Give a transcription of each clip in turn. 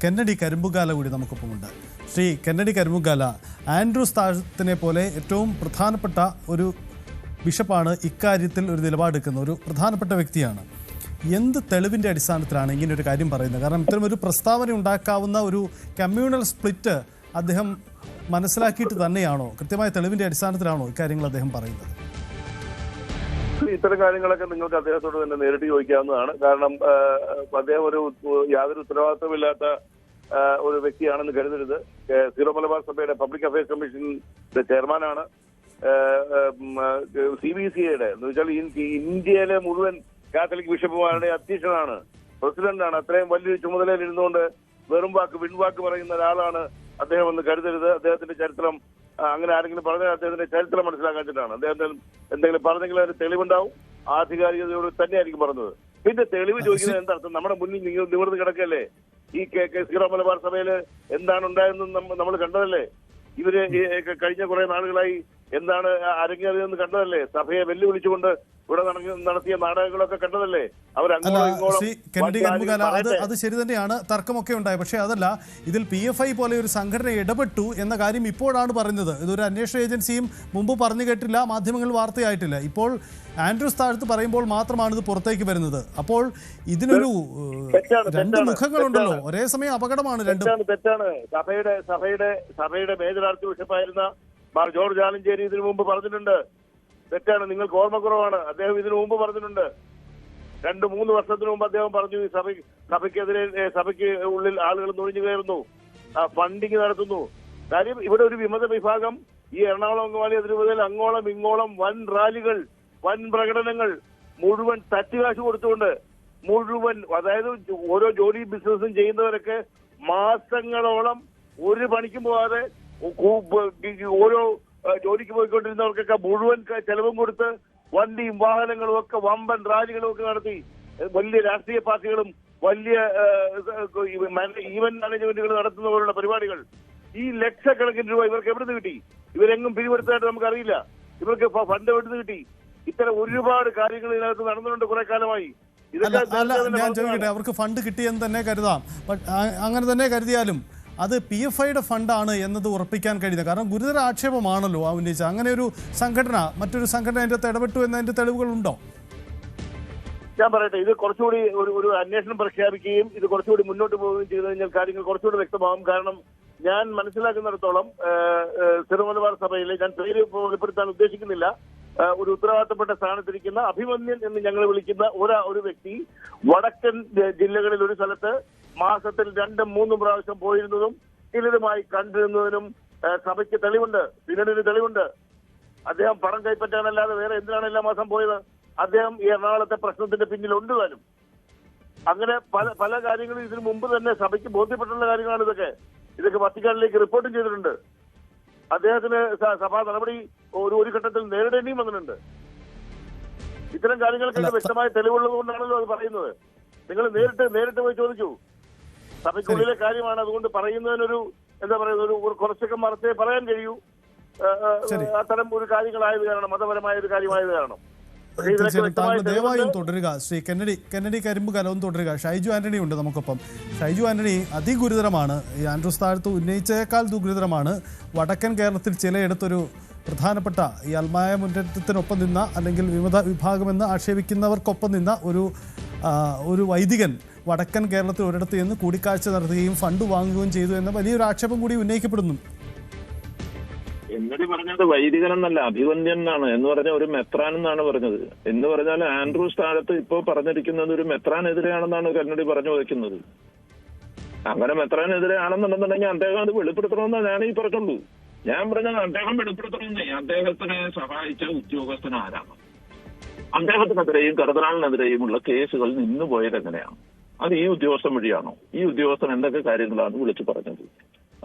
Kennedy കരിമ്പുകാല കൂടി നമുക്കൊപ്പമുണ്ട്. Shri Kennedy കരിമ്പുകാല, Andrews താഴത്തിനെ പോലെ ഏറ്റവും പ്രധാനപ്പെട്ട ഒരു ബിഷപ്പാണ് ഇക്കാര്യത്തിൽ ഒരു നിലപാടെടുക്കുന്ന ഒരു പ്രധാനപ്പെട്ട വ്യക്തിയാണ്. എന്ത് തെളിവിൻ്റെ അടിസ്ഥാനത്തിലാണ് ഇങ്ങനെ ഒരു കാര്യം പറയുന്നത്? കാരണം ഇത്തരമൊരു പ്രസ്താവന ഉണ്ടാക്കാവുന്ന ഒരു കമ്മ്യൂണൽ സ്പ്ലിറ്റ് അദ്ദേഹം മനസ്സിലാക്കിയിട്ട് തന്നെയാണോ, കൃത്യമായ തെളിവിൻ്റെ അടിസ്ഥാനത്തിലാണോ ഇക്കാര്യങ്ങൾ അദ്ദേഹം പറയുന്നത്? ഇത്തരം കാര്യങ്ങളൊക്കെ നിങ്ങൾക്ക് അദ്ദേഹത്തോട് തന്നെ നേരിട്ട് ചോദിക്കാവുന്നതാണ്. കാരണം അദ്ദേഹം യാതൊരു ഉത്തരവാദിത്വമില്ലാത്ത ഒരു വ്യക്തിയാണെന്ന് കരുതരുത്. സീറോ മലബാർ സഭയുടെ പബ്ലിക് അഫയേഴ്സ് കമ്മീഷന്റെ ചെയർമാനാണ്. CBCയുടെ എന്ന് വെച്ചാൽ ഇന്ത്യയിലെ മുഴുവൻ കാത്തലിക് ബിഷപ്പുമാരുടെ അധ്യക്ഷനാണ്, പ്രസിഡന്റാണ്. അത്രയും വലിയൊരു ചുമതലയിൽ ഇരുന്നുകൊണ്ട് വെറും വിൺവാക്ക് പറയുന്ന ഒരാളാണ് അദ്ദേഹം എന്ന് കരുതരുത്. അദ്ദേഹത്തിന്റെ ചരിത്രം അങ്ങനെ ആരെങ്കിലും പറഞ്ഞാൽ അദ്ദേഹത്തിന്റെ ചരിത്രം മനസ്സിലാക്കാച്ചിട്ടാണ്. അദ്ദേഹത്തിന് എന്തെങ്കിലും പറഞ്ഞെങ്കിലും അതിന് തെളിവുണ്ടാവും. ആധികാരികതയോട് തന്നെയായിരിക്കും പറഞ്ഞത്. പിന്നെ തെളിവ് ചോദിക്കുന്നത് എന്താർത്ഥം? നമ്മുടെ മുന്നിൽ നിവർന്ന് കിടക്കല്ലേ ഈ സീറോ മലബാർ സഭയിൽ എന്താണ് ഉണ്ടായതെന്ന് നമ്മൾ കണ്ടതല്ലേ. ഇവര് കഴിഞ്ഞ കുറെ നാളുകളായി എന്താണ് അരങ്ങേറിയതെന്ന് കണ്ടതല്ലേ. സഭയെ വെല്ലുവിളിച്ചുകൊണ്ട് ഇവിടെ നടത്തിയ നാടകങ്ങളൊക്കെ കണ്ടതല്ലേ. അത് ശരി തന്നെയാണ്, തർക്കമൊക്കെ ഉണ്ടായി. പക്ഷേ അതല്ല, ഇതിൽ PFI പോലെ ഒരു സംഘടന ഇടപെട്ടു എന്ന കാര്യം ഇപ്പോഴാണ് പറയുന്നത്. ഇതൊരു അന്വേഷണ ഏജൻസിയും മുമ്പ് പറഞ്ഞു കേട്ടില്ല, മാധ്യമങ്ങൾ വാർത്തയായിട്ടില്ല. ഇപ്പോൾ ആൻഡ്രൂസ് താഴത്ത് പറയുമ്പോൾ മാത്രമാണ് ഇത് പുറത്തേക്ക് വരുന്നത്. അപ്പോൾ ഇതിനൊരു രണ്ട് മുഖങ്ങളുണ്ടല്ലോ, ഒരേ സമയം അപകടമാണ് രണ്ടും. തെറ്റാണ്. സഭയുടെ മേജർ ആർച്ച് ബിഷപ്പായിരുന്ന മാർ ജോർജ് ആലഞ്ചേരി ഇതിനു മുമ്പ് പറഞ്ഞിട്ടുണ്ട്. തെറ്റാണ്, നിങ്ങൾക്ക് ഓർമ്മക്കുറവാണ്. അദ്ദേഹം ഇതിനു മുമ്പ് പറഞ്ഞിട്ടുണ്ട്. 2-3 വർഷത്തിന് മുമ്പ് അദ്ദേഹം പറഞ്ഞു ഈ സഭയ്ക്ക് ഉള്ളിൽ ആളുകൾ നുഴഞ്ഞു കയറുന്നു, ഫണ്ടിങ് നടത്തുന്നു. കാര്യം ഇവിടെ ഒരു വിമത വിഭാഗം ഈ എറണാകുളം അങ്കമാലി അതിരൂപതയിൽ അങ്ങോളം ഇങ്ങോളം വൻ റാലികൾ, വൻ പ്രകടനങ്ങൾ, മുഴുവൻ തട്ടുകാശ് കൊടുത്തുകൊണ്ട് മുഴുവൻ, അതായത് ഓരോ ജോലി ബിസിനസ്സും ചെയ്യുന്നവരൊക്കെ മാസങ്ങളോളം ഒരു പണിക്കും പോകാതെ ഓരോ ജോലിക്ക് പോയിക്കൊണ്ടിരുന്നവർക്കൊക്കെ മുഴുവൻ ചെലവും കൊടുത്ത് വണ്ടിയും വാഹനങ്ങളും ഒക്കെ വമ്പൻ റാലികളും ഒക്കെ നടത്തി. വലിയ രാഷ്ട്രീയ പാർട്ടികളും വലിയ ഈവന്റ് മാനേജ്മെന്റുകൾ നടത്തുന്നവരുടെ പരിപാടികൾ. ഈ ലക്ഷക്കണക്കിന് രൂപ ഇവർക്ക് എവിടുന്ന് കിട്ടി? ഇവരെങ്ങും പിരിവെടുത്തതായിട്ട് നമുക്കറിയില്ല. ഇവർക്ക് ഫണ്ട് എവിടുന്ന് കിട്ടി? ഇത്തരം ഒരുപാട് കാര്യങ്ങൾ ഇതിനകത്ത് നടന്നുകൊണ്ട് കുറെ കാലമായി. ഞാൻ ചോദിക്കട്ടെ, അവർക്ക് ഫണ്ട് കിട്ടിയെന്ന് തന്നെ കരുതാം. അങ്ങനെ തന്നെ കരുതിയാലും അത് PFIയുടെ ഫണ്ടാണ് എന്നത് ഉറപ്പിക്കാൻ കഴിയുന്നത്. കാരണം ഗുരുതര ആക്ഷേപമാണല്ലോ ഉന്നയിച്ച അങ്ങനെ ഒരു സംഘടന മറ്റൊരു സംഘടന അതിൻ്റെ അകത്ത് ഇടപെട്ടു എന്നതിന്റെ തെളിവുകളുണ്ടോ? ഞാൻ പറയട്ടെ, ഇത് കുറച്ചുകൂടി ഒരു അന്വേഷണം പ്രഖ്യാപിക്കുകയും ഇത് കുറച്ചുകൂടി മുന്നോട്ട് പോവുകയും ചെയ്തു കഴിഞ്ഞാൽ കാര്യങ്ങൾ കുറച്ചുകൂടി വ്യക്തമാകും. കാരണം ഞാൻ മനസ്സിലാക്കുന്നിടത്തോളം സീറോ മലബാർ സഭയിലെ, ഞാൻ പേര് വെളിപ്പെടുത്താൻ ഉദ്ദേശിക്കുന്നില്ല, ഒരു ഉത്തരവാദിത്തപ്പെട്ട സ്ഥാനത്തിരിക്കുന്ന അഭിമന്യൻ എന്ന് ഞങ്ങൾ വിളിക്കുന്ന ഒരു വ്യക്തി വടക്കൻ ജില്ലകളിൽ ഒരു സ്ഥലത്ത് മാസത്തിൽ 2-3 പ്രാവശ്യം പോയിരുന്നതും ചിലരുമായി കണ്ടിരുന്നതിനും സഭയ്ക്ക് തെളിവുണ്ട്, പിന്നീട് തെളിവുണ്ട്. അദ്ദേഹം പണം കൈപ്പറ്റാനല്ലാതെ വേറെ എന്തിനാണ് എല്ലാ മാസം പോയത്? അദ്ദേഹം ഈ എറണാകുളത്തെ പ്രശ്നത്തിന്റെ പിന്നിലുണ്ട് താനും. അങ്ങനെ പല കാര്യങ്ങളും ഇതിനു മുമ്പ് തന്നെ സഭയ്ക്ക് ബോധ്യപ്പെട്ടുള്ള കാര്യങ്ങളാണ് ഇതൊക്കെ വത്തിക്കാനിലേക്ക് റിപ്പോർട്ടും ചെയ്തിട്ടുണ്ട്. അദ്ദേഹത്തിന് സഭാ നടപടി ഒരു ഘട്ടത്തിൽ നേരിടേണ്ടിയും വന്നിട്ടുണ്ട്. ഇത്തരം കാര്യങ്ങൾക്കൊക്കെ വ്യക്തമായ തെളിവുള്ളത് കൊണ്ടാണല്ലോ അത് പറയുന്നത്. നിങ്ങൾ നേരിട്ട് പോയി ചോദിച്ചു. സഭയ്ക്കുള്ളിലെ കാര്യമാണ്, അതുകൊണ്ട് പറയുന്നതിനൊരു എന്താ പറയുന്നത്, ഒരു കുറച്ചൊക്കെ മറച്ചേ പറയാൻ കഴിയൂ. അത്തരം ഒരു കാര്യങ്ങളായത് കാരണം, മതപരമായ ഒരു കാര്യമായത് കാരണം. താങ്കൾ ദയവായും തുടരുക. ശ്രീ കെന്നഡി കരിമ്പുകാലവും തുടരുക. ഷൈജു ആന്റണി ഉണ്ട് നമുക്കൊപ്പം. ഷൈജു ആന്റണി, അതിഗുരുതരമാണ്. ഈ ആൻഡ്രൂസ് താഴത്ത് ഉന്നയിച്ചേക്കാൾ ഗുരുതരമാണ്. വടക്കൻ കേരളത്തിൽ ചിലയിടത്തൊരു പ്രധാനപ്പെട്ട ഈ അൽമായ മുന്നേറ്റത്തിനൊപ്പം നിന്ന, അല്ലെങ്കിൽ വിമത വിഭാഗമെന്ന് ആക്ഷേപിക്കുന്നവർക്കൊപ്പം നിന്ന ഒരു വൈദികൻ വടക്കൻ കേരളത്തിൽ ഒരിടത്ത് നിന്ന് കൂടിക്കാഴ്ച നടത്തുകയും ഫണ്ട് വാങ്ങുകയും ചെയ്തു എന്ന വലിയൊരു ആക്ഷേപം കൂടി ഉന്നയിക്കപ്പെടുന്നു. എന്നടി പറഞ്ഞത് വൈദികനെന്നല്ല, അഭിവന്ദ്യൻ എന്നാണ്. എന്ന് പറഞ്ഞ ഒരു മെത്രാൻ എന്നാണ് പറഞ്ഞത്. എന്ന് പറഞ്ഞാൽ ആൻഡ്രൂസ് താഴത്ത് ഇപ്പോൾ പറഞ്ഞിരിക്കുന്നത് ഒരു മെത്രാനെതിരെയാണെന്നാണ് കന്നഡി പറഞ്ഞു വയ്ക്കുന്നത്. അങ്ങനെ മെത്രാനെതിരെ ആണെന്നുണ്ടെന്നുണ്ടെങ്കിൽ അദ്ദേഹം അത് വെളിപ്പെടുത്തണമെന്നാണ് ഞാൻ ഈ പറഞ്ഞുള്ളൂ. ഞാൻ പറഞ്ഞത് അദ്ദേഹം വെളിപ്പെടുത്തണമെന്നേ. അദ്ദേഹത്തിനെ സഹായിച്ച ഉദ്യോഗസ്ഥൻ ആരാണ്? അദ്ദേഹത്തിനെതിരെയും കർദിനാളിനെതിരെയുമുള്ള കേസുകൾ നിന്നു പോയത് എങ്ങനെയാണ്? അത് ഈ ഉദ്യോഗസ്ഥൻ വഴിയാണോ? ഈ ഉദ്യോഗസ്ഥൻ എന്തൊക്കെ കാര്യങ്ങളാണ് വിളിച്ചു പറഞ്ഞത്?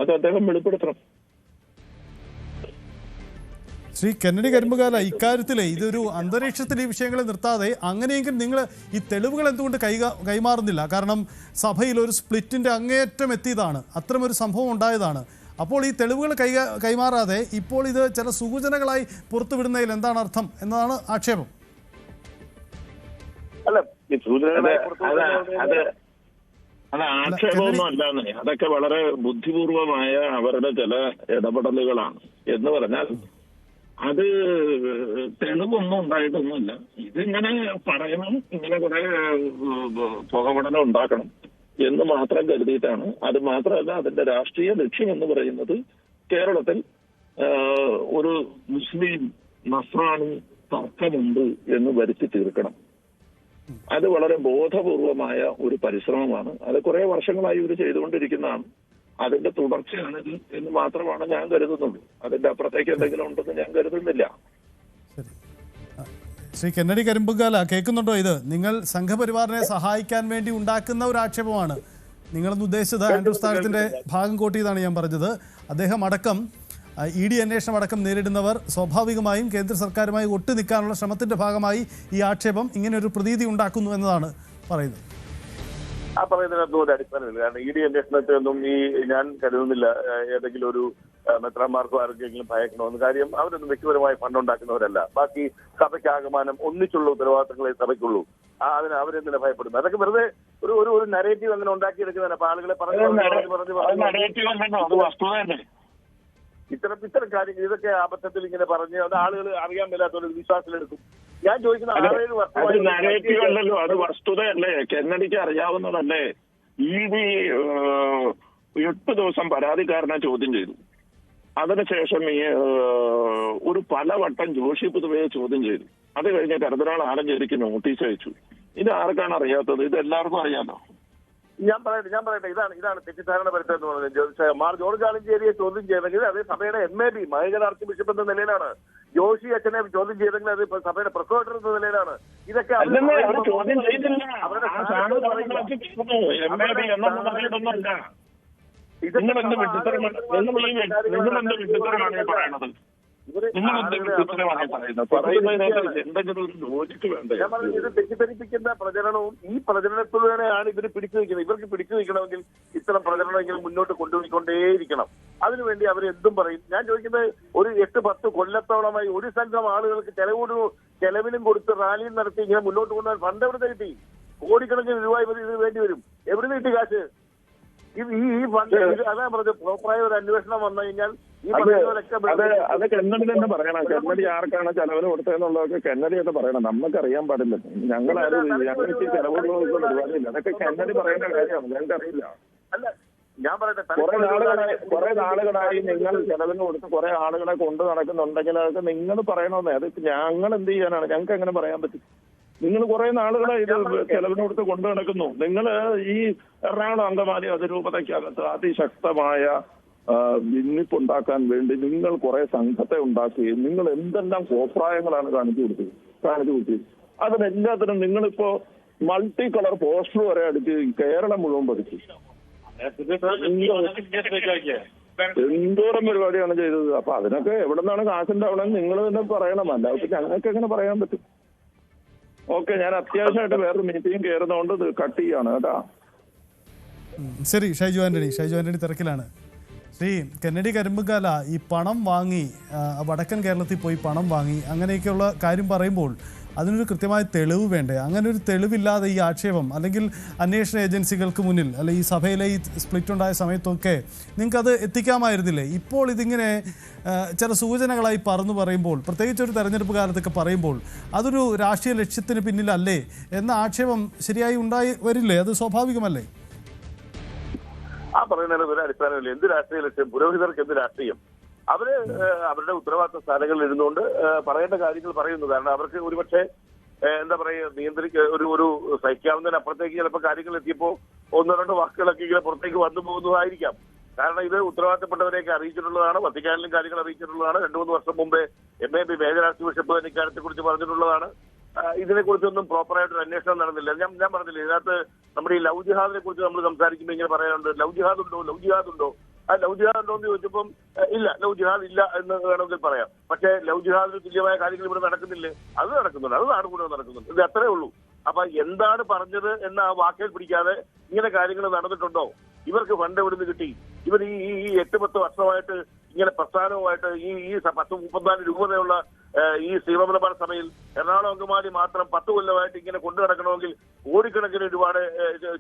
അത് അദ്ദേഹം വെളിപ്പെടുത്തണം. ശ്രീ കെന്നഡി കരിമ്പുകാല, ഇക്കാര്യത്തിലെ ഇതൊരു അന്തരീക്ഷത്തിൽ ഈ വിഷയങ്ങളെ നിർത്താതെ അങ്ങനെയെങ്കിൽ നിങ്ങൾ ഈ തെളിവുകൾ എന്തുകൊണ്ട് കൈമാറുന്നില്ല? കാരണം സഭയിൽ ഒരു സ്പ്ലിറ്റിന്റെ അങ്ങേയറ്റം എത്തിയതാണ്, അത്തരമൊരു സംഭവം ഉണ്ടായതാണ്. അപ്പോൾ ഈ തെളിവുകൾ കൈമാറാതെ ഇപ്പോൾ ഇത് ചില സൂചനകളായി പുറത്തുവിടുന്നതിൽ എന്താണ് അർത്ഥം എന്നതാണ് ആക്ഷേപം. അല്ല, അത് ആക്ഷേപമൊന്നും അല്ലാന്നേ, അതൊക്കെ വളരെ ബുദ്ധിപൂർവമായ അവരുടെ ചില ഇടപെടലുകളാണ്. എന്ന് പറഞ്ഞാൽ അത് തെളിവൊന്നും ഉണ്ടായിട്ടൊന്നുമില്ല. ഇതിങ്ങനെ പറയണം, ഇങ്ങനെ കുറെ പുകപഠനം ഉണ്ടാക്കണം എന്ന് മാത്രം കരുതിയിട്ടാണ്. അത് മാത്രമല്ല, അതിന്റെ രാഷ്ട്രീയ ലക്ഷ്യം എന്ന് പറയുന്നത് കേരളത്തിൽ ഒരു മുസ്ലിം നസ്രാണി തർക്കമുണ്ട് എന്ന് വരുത്തി തീർക്കണം. അത് വളരെ ബോധപൂർവമായ ഒരു പരിശ്രമമാണ്. അത് കുറെ വർഷങ്ങളായി ഇവർ ചെയ്തുകൊണ്ടിരിക്കുന്നതാണ്. അതിന്റെ തുടർച്ചയാണിത് എന്ന് മാത്രമാണ് ഞാൻ കരുതുന്നുള്ളൂ. അതിന്റെ അപ്പുറത്തേക്ക് എന്തെങ്കിലും ഉണ്ടെന്ന് ഞാൻ കരുതുന്നില്ല. ശ്രീ കെന്നഡി കരിമ്പുകാല, കേൾക്കുന്നുണ്ടോ? ഇത് നിങ്ങൾ സംഘപരിവാറിനെ സഹായിക്കാൻ വേണ്ടി ഉണ്ടാക്കുന്ന ഒരു ആക്ഷേപമാണ്. നിങ്ങളെന്ന് ഉദ്ദേശിച്ചത് ആൻഡ്രൂ സ്ഥാനത്തിന്റെ ഭാഗം കോട്ടിയതാണ് ഞാൻ പറഞ്ഞത്. അദ്ദേഹം അടക്കം ED അന്വേഷണം അടക്കം നേരിടുന്നവർ സ്വാഭാവികമായും കേന്ദ്ര സർക്കാരുമായി ഒട്ടു നിൽക്കാനുള്ള ശ്രമത്തിന്റെ ഭാഗമായി ഈ ആക്ഷേപം ഇങ്ങനെ ഒരു പ്രതീതി ഉണ്ടാക്കുന്നു എന്നതാണ് പറയുന്നത്. ആ പറയുന്നതിനകത്തും ഒരു അടിസ്ഥാനമില്ല. കാരണം ED അന്വേഷണത്തെയൊന്നും ഞാൻ കരുതുന്നില്ല ഏതെങ്കിലും ഒരു മെത്രാന്മാർക്കോ ആർക്കെങ്കിലും ഭയക്കണമെന്ന്. കാര്യം അവരൊന്നും വ്യക്തിപരമായി ഫണ്ട് ഉണ്ടാക്കുന്നവരല്ല. ബാക്കി സഭയ്ക്കാകമാനം ഒന്നിച്ചുള്ള ഉത്തരവാദിത്തങ്ങളെ സഭയ്ക്കുള്ളൂ. അതിന് അവരെന്തിനാ ഭയപ്പെടുന്നത്? അതൊക്കെ വെറുതെ ഒരു നരേറ്റീവ് അങ്ങനെ ഉണ്ടാക്കിയെടുക്കുന്നതാണ്. അപ്പൊ ആളുകളെ ഇത്തരം കാര്യങ്ങൾ ഇതൊക്കെ അബദ്ധത്തിൽ ഇങ്ങനെ പറഞ്ഞ് അത് ആളുകൾ അറിയാൻ മേലാത്തൊരു വിശ്വാസത്തിലെടുക്കും. ഞാൻ ചോദിക്കുന്ന 6-7 വർഷമല്ലോ, അത് വസ്തുതയല്ലേ? കെന്നഡിക്ക് അറിയാവുന്നതല്ലേ? ED 8 ദിവസം പരാതിക്കാരനെ ചോദ്യം ചെയ്തു. അതിനുശേഷം ഒരു പലവട്ടം ജോഷി പൊതുവെ ചോദ്യം ചെയ്തു. അത് കഴിഞ്ഞ് കരുതനാൾ ആലഞ്ചേരിക്ക് നോട്ടീസ് അയച്ചു. ഇത് ആർക്കാണ് അറിയാത്തത്? ഇത് എല്ലാവർക്കും അറിയാമോ? ഞാൻ പറയട്ടെ ഇതാണ് തെറ്റിദ്ധാരണ വരുത്തുന്നത് പറഞ്ഞത്. മാർ ജോർജ് ആലഞ്ചേരിയെ ചോദ്യം ചെയ്തെങ്കിൽ അത് സഭയുടെ MAB മഹേജർ ആർച്ച് ബിഷപ്പ് എന്ന നിലയിലാണ്. ജോഷി അച്ഛനെ ചോദ്യം ചെയ്തെങ്കിൽ അത് സഭയുടെ പ്രസിഡന്റ് എന്ന നിലയിലാണ്. ഇതൊക്കെ ഇത് തെറ്റിദ്ധരിപ്പിക്കുന്ന പ്രചരണവും ഈ പ്രചരണത്തിലൂടെയാണ് ഇവർ പിടിച്ചു നിൽക്കുന്നത്. ഇവർക്ക് പിടിച്ചു നിൽക്കണമെങ്കിൽ ഇത്തരം പ്രചരണമെങ്കിലും മുന്നോട്ട് കൊണ്ടുപോയിക്കൊണ്ടേയിരിക്കണം. അതിനുവേണ്ടി അവർ എന്തും പറയും. ഞാൻ ചോദിക്കുന്നത്, ഒരു 8-10 കൊല്ലത്തോളമായി ഒരു സംഘം ആളുകൾക്ക് ചെലവിനും കൊടുത്ത് റാലിയും നടത്തി ഇങ്ങനെ മുന്നോട്ട് കൊണ്ടുപോകാൻ ഫണ്ട് എവിടെ കിട്ടി? കോടിക്കണക്കിന് രൂപ ഇത് വേണ്ടി വരും. എവിടെ കിട്ടി കാശ്? ഈ ഫണ്ട് അതാ പറഞ്ഞത്. പ്രോപ്പറായ ഒരു അന്വേഷണം വന്നു കഴിഞ്ഞാൽ അത് കെന്നഡി തന്നെ പറയണം. കെന്നഡി ആർക്കാണ് ചെലവിന് കൊടുത്തതെന്നുള്ളതൊക്കെ കെന്നഡി തന്നെ പറയണം. നമുക്കറിയാൻ പാടില്ല. ഞങ്ങൾക്ക് ചെലവുള്ള പരിപാടിയില്ല. അതൊക്കെ കെന്നഡി പറയേണ്ട കാര്യമാണ്. ഞങ്ങൾക്കറിയില്ല. ഞാൻ പറയട്ടെ, കുറെ നാളുകളായി നിങ്ങൾ ചെലവിന് കൊടുത്ത് കുറെ ആളുകളെ കൊണ്ടു നടക്കുന്നുണ്ടെങ്കിൽ അതൊക്കെ നിങ്ങൾ പറയണമെന്നേ. അത് ഞങ്ങൾ എന്ത് ചെയ്യാനാണ്? ഞങ്ങൾക്ക് എങ്ങനെ പറയാൻ പറ്റും? നിങ്ങൾ കുറെ നാളുകളായി ഇത് ചെലവിന് കൊടുത്ത് കൊണ്ടു നടക്കുന്നു. നിങ്ങൾ ഈ എറണാകുളം അങ്കമാലി അതിരൂപതയ്ക്കകത്ത് അതിശക്തമായ ഭിന്നിപ്പുണ്ടാക്കാൻ വേണ്ടി നിങ്ങൾ കുറെ സംഘത്തെ ഉണ്ടാക്കുകയും നിങ്ങൾ എന്തെല്ലാം കോപ്രായങ്ങളാണ് കാണിച്ചു കൊടുത്തത്. അതിനെല്ലാത്തിനും നിങ്ങളിപ്പോ മൾട്ടി കളർ പോസ്റ്റർ വരെ അടിച്ച് കേരളം മുഴുവൻ പഠിച്ചു. എന്തോരം പരിപാടിയാണ് ചെയ്തത്. അപ്പൊ അതിനൊക്കെ എവിടെ നിന്നാണ് കാശുണ്ടാവണമെന്ന് നിങ്ങൾ തന്നെ പറയണം. അല്ലാതെ ഞങ്ങൾക്ക് എങ്ങനെ പറയാൻ പറ്റും? ഓക്കെ, ഞാൻ അത്യാവശ്യമായിട്ട് വേറൊരു മീറ്റിംഗ് കയറുന്നതുകൊണ്ട് ഇത് കട്ട് ചെയ്യാണ് കേട്ടാ. ശരി, ഷൈജു ആന്റണി തിരക്കിലാണ്. ശ്രീ കെന്നഡി കരിമ്പുകാല, ഈ പണം വാങ്ങി വടക്കൻ കേരളത്തിൽ പോയി പണം വാങ്ങി അങ്ങനെയൊക്കെയുള്ള കാര്യം പറയുമ്പോൾ അതിനൊരു കൃത്യമായ തെളിവ് വേണ്ടേ? അങ്ങനെ ഒരു തെളിവില്ലാതെ ഈ ആക്ഷേപം അല്ലെങ്കിൽ അന്വേഷണ ഏജൻസികൾക്ക് മുന്നിൽ അല്ലെ ഈ സഭയിലെ ഈ സ്പ്ലിറ്റ് ഉണ്ടായ സമയത്തൊക്കെ നിങ്ങൾക്കത് എത്തിക്കാമായിരുന്നില്ലേ? ഇപ്പോൾ ഇതിങ്ങനെ ചില സൂചനകളായി പറയുമ്പോൾ, പ്രത്യേകിച്ച് ഒരു തെരഞ്ഞെടുപ്പ് കാലത്തൊക്കെ പറയുമ്പോൾ അതൊരു രാഷ്ട്രീയ ലക്ഷ്യത്തിന് പിന്നിലല്ലേ എന്ന ആക്ഷേപം ശരിയായി ഉണ്ടായി വരില്ലേ? അത് സ്വാഭാവികമല്ലേ? പറയുന്നതിന് ഒരു അടിസ്ഥാനമില്ല. എന്ത് രാഷ്ട്രീയ ലക്ഷ്യം? പുരോഹിതർക്ക് എന്ത് രാഷ്ട്രീയം? അവരുടെ ഉത്തരവാദിത്ത സ്ഥാനങ്ങളിൽ ഇരുന്നുകൊണ്ട് പറയേണ്ട കാര്യങ്ങൾ പറയുന്നു. കാരണം അവർക്ക് ഒരുപക്ഷെ എന്താ പറയുക, ഒരു സഹിക്കാവുന്നതിനപ്പുറത്തേക്ക് ചിലപ്പോൾ കാര്യങ്ങൾ എത്തിയപ്പോൾ 1-2 വാക്കുകളൊക്കെ ഇങ്ങനെ പുറത്തേക്ക് വന്നു പോകുന്നതായിരിക്കാം. കാരണം ഇത് ഉത്തരവാദിത്തപ്പെട്ടവരെയൊക്കെ അറിയിച്ചിട്ടുള്ളതാണ്. വത്തിക്കാനിലും കാര്യങ്ങൾ അറിയിച്ചിട്ടുള്ളതാണ്. 2-3 വർഷം മുമ്പേ MAB മേജർ ആർച്ച് ബിഷപ്പ് തന്നെ ഇക്കാര്യത്തെ കുറിച്ച് പറഞ്ഞിട്ടുള്ളതാണ്. ഇതിനെക്കുറിച്ചൊന്നും പ്രോപ്പറായിട്ടൊരു അന്വേഷണം നടന്നില്ല. ഞാൻ പറഞ്ഞില്ല, ഇതിനകത്ത് നമ്മുടെ ഈ ലവ് ജിഹാദിനെ കുറിച്ച് നമ്മൾ സംസാരിക്കുമ്പോൾ ഇങ്ങനെ പറയാനുണ്ട്, ലവ് ജിഹാദ് ഉണ്ടോ? ആ ലവ് ജിഹാദ് ഉണ്ടോ എന്ന് ചോദിച്ചപ്പം ഇല്ല, ലവ് ജിഹാദ് ഇല്ല എന്ന് വേണമെങ്കിൽ പറയാം. പക്ഷേ ലവ് ജിഹാദിന് തുല്യമായ കാര്യങ്ങൾ ഇവിടെ നടക്കുന്നില്ലേ? അത് നടക്കുന്നുണ്ട്. അത് നാട് മുഴുവൻ നടക്കുന്നുണ്ട്. ഇത് അത്രേ ഉള്ളൂ. അപ്പൊ എന്താണ് പറഞ്ഞത് എന്ന ആ വാക്കിൽ പിടിക്കാതെ ഇങ്ങനെ കാര്യങ്ങൾ നടന്നിട്ടുണ്ടോ? ഇവർക്ക് ഫണ്ട് എവിടുന്ന് കിട്ടി? ഇവർ ഈ 8-10 വർഷമായിട്ട് ഇങ്ങനെ പ്രസ്ഥാനവുമായിട്ട് ഈ 10-34 രൂപതയുള്ള ഈ ശ്രീമലബാർ സഭയിൽ എറണാകുളം അങ്കമാലി മാത്രം 10 കൊല്ലമായിട്ട് ഇങ്ങനെ കൊണ്ടു നടക്കണമെങ്കിൽ കോടിക്കണക്കിന് ഒരുപാട്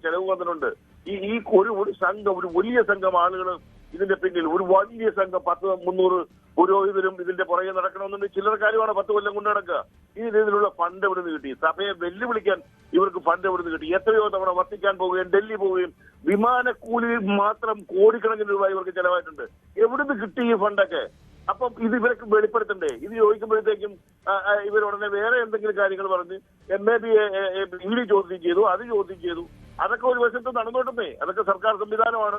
ചെലവ് വന്നിട്ടുണ്ട്. ഈ ഒരു സംഘം, ഒരു വലിയ സംഘം ആളുകൾ ഇതിന്റെ പിന്നിൽ, ഒരു വലിയ സംഘം 100-300 പുരോഹിതരും ഇതിന്റെ പുറകെ നടക്കണമെന്നുണ്ടെങ്കിൽ ചില്ലറ കാര്യമാണ് 10 കൊല്ലം കൊണ്ട് നടക്കുക. ഈ രീതിയിലുള്ള ഫണ്ട് എവിടെ നിന്ന് കിട്ടി? സഭയെ വെല്ലുവിളിക്കാൻ ഇവർക്ക് ഫണ്ട് എവിടെ നിന്ന് കിട്ടി? എത്രയോ തവണ വത്തിക്കാൻ പോവുകയും ഡൽഹി പോവുകയും വിമാനക്കൂലി മാത്രം കോടിക്കണക്കിന് രൂപ ഇവർക്ക് ചെലവായിട്ടുണ്ട്. എവിടുന്ന് കിട്ടി ഈ ഫണ്ടൊക്കെ? അപ്പം ഇത് ഇവർക്ക് വെളിപ്പെടുത്തണ്ടേ? ഇത് ചോദിക്കുമ്പോഴത്തേക്കും ഇവരുടനെ വേറെ എന്തെങ്കിലും കാര്യങ്ങൾ പറഞ്ഞ് MAB ED ചോദ്യം ചെയ്തു, അത് ചോദ്യം ചെയ്തു. അതൊക്കെ ഒരു വശത്ത് നടന്നോട്ടുന്നേ. അതൊക്കെ സർക്കാർ സംവിധാനമാണ്.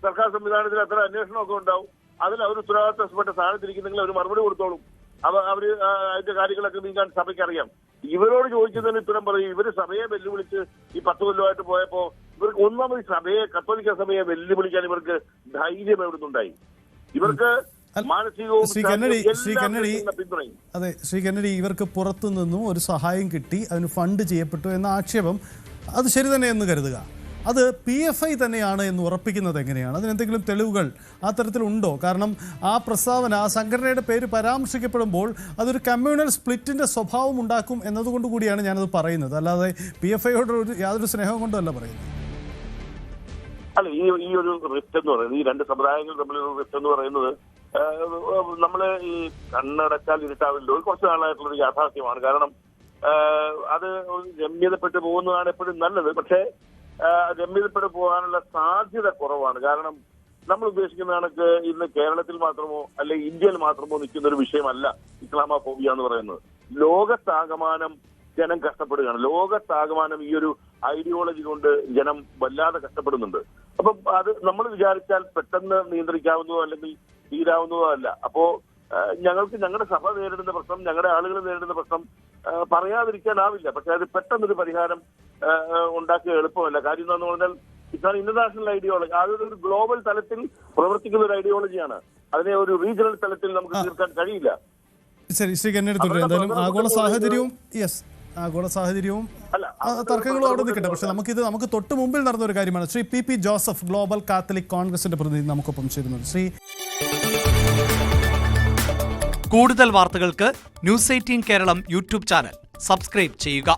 സർക്കാർ സംവിധാനത്തിൽ അത്ര അന്വേഷണമൊക്കെ ഉണ്ടാവും. അതിൽ അവർ ഉത്തരവാദിത്തപ്പെട്ട സ്ഥാനത്തിരിക്കുന്നെങ്കിൽ അവർ മറുപടി കൊടുത്തോളും. അവര് അതിന്റെ കാര്യങ്ങളൊക്കെ നീക്കാൻ സഭയ്ക്ക് അറിയാം. ഇവരോട് ചോദിച്ചതിന് ഉത്തരം പറയും. ഇവര് സഭയെ വെല്ലുവിളിച്ച് ഈ 10 കൊല്ലമായിട്ട് പോയപ്പോ ഇവർക്ക് ഒന്നാമത് സഭയെ, കത്തോലിക്ക സഭയെ വെല്ലുവിളിക്കാൻ ഇവർക്ക് ധൈര്യം എവിടുന്നുണ്ടായി? ഇവർക്ക് മാനസികവും പിന്തുണയും. അതെ, ശ്രീ കെന്നഡി, ഇവർക്ക് പുറത്തു നിന്നും ഒരു സഹായം കിട്ടി, അതിന് ഫണ്ട് ചെയ്യപ്പെട്ടു എന്ന ആക്ഷേപം അത് ശരി തന്നെ എന്ന് കരുതുക. അത് PFI തന്നെയാണ് എന്ന് ഉറപ്പിക്കുന്നത് എങ്ങനെയാണ്? അതിനെന്തെങ്കിലും തെളിവുകൾ ആ തരത്തിലുണ്ടോ? കാരണം ആ പ്രസ്താവന, ആ സംഘടനയുടെ പേര് പരാമർശിക്കപ്പെടുമ്പോൾ അതൊരു കമ്മ്യൂണൽ സ്പ്ലിറ്റിന്റെ സ്വഭാവം ഉണ്ടാക്കും എന്നതുകൊണ്ട് കൂടിയാണ് ഞാനത് പറയുന്നത്. അല്ലാതെ PFIയോട് യാതൊരു സ്നേഹം കൊണ്ടല്ല പറയുന്നത്. അല്ല, ഈ ഒരു റിഫ്റ്റ് എന്ന് പറയുന്നത്, ഈ രണ്ട് സമുദായങ്ങൾ തമ്മിലുള്ള റിഫ്റ്റ് എന്ന് പറയുന്നത് നമ്മള് ഈ കണ്ണടച്ചാൽ ഇരുട്ടാവില്ലോ കുറച്ച് നാളായിട്ടുള്ളൊരു യാഥാർത്ഥ്യമാണ്. കാരണം അത് രമ്യതപ്പെട്ട് പോകുന്നതാണ് എപ്പോഴും നല്ലത്. പക്ഷേ രമ്യതപ്പെട്ട് പോകാനുള്ള സാധ്യത കുറവാണ്. കാരണം നമ്മൾ ഉദ്ദേശിക്കുന്ന കണക്ക് ഇന്ന് കേരളത്തിൽ മാത്രമോ അല്ലെ ഇന്ത്യയിൽ മാത്രമോ നിൽക്കുന്ന ഒരു വിഷയമല്ല ഇസ്ലാമോഫോബിയ എന്ന് പറയുന്നത്. ലോകത്താകമാനം ജനം കഷ്ടപ്പെടുകയാണ്. ലോകത്താകമാനം ഈ ഒരു ഐഡിയോളജി കൊണ്ട് ജനം വല്ലാതെ കഷ്ടപ്പെടുന്നുണ്ട്. അപ്പം അത് നമ്മൾ വിചാരിച്ചാൽ പെട്ടെന്ന് നിയന്ത്രിക്കാവുന്നതോ അല്ലെങ്കിൽ തീരാവുന്നതോ അല്ല. അപ്പോ ഞങ്ങൾക്ക് ഞങ്ങളുടെ സഭ നേരിടുന്ന പ്രശ്നം, ഞങ്ങളുടെ ആളുകൾ നേരിടുന്ന പ്രശ്നം പറയാതിരിക്കാനാവില്ല. പക്ഷെ അത് പെട്ടെന്നൊരു പരിഹാരം ഉണ്ടാക്കുക എളുപ്പമല്ല. കാര്യം എന്താണെന്ന് പറഞ്ഞാൽ ഇതാണ് ഇന്റർനാഷണൽ ഐഡിയോളജി. അതൊരു ഗ്ലോബൽ തലത്തിൽ പ്രവർത്തിക്കുന്ന ഒരു ഐഡിയോളജിയാണ്. അതിനെ ഒരു റീജിയണൽ തലത്തിൽ നമുക്ക് തീർക്കാൻ കഴിയില്ല. ശരി, ശ്രീ കെന്നഡി തുടരും. എന്തായാലും ആഗോള സാഹചര്യവും തർക്കങ്ങളും അവിടെ നിൽക്കട്ടെ. പക്ഷെ നമുക്ക് തൊട്ട് മുമ്പിൽ നടന്ന ഒരു കാര്യമാണ്. Shri PP Joseph, global catholic കോൺഗ്രസിന്റെ പ്രതിനിധി നമുക്കൊപ്പം ചേരുന്നുണ്ട്. ശ്രീ, കൂടുതൽ വാർത്തകൾക്ക് News 18 Keralam YouTube channel subscribe ചെയ്യുക.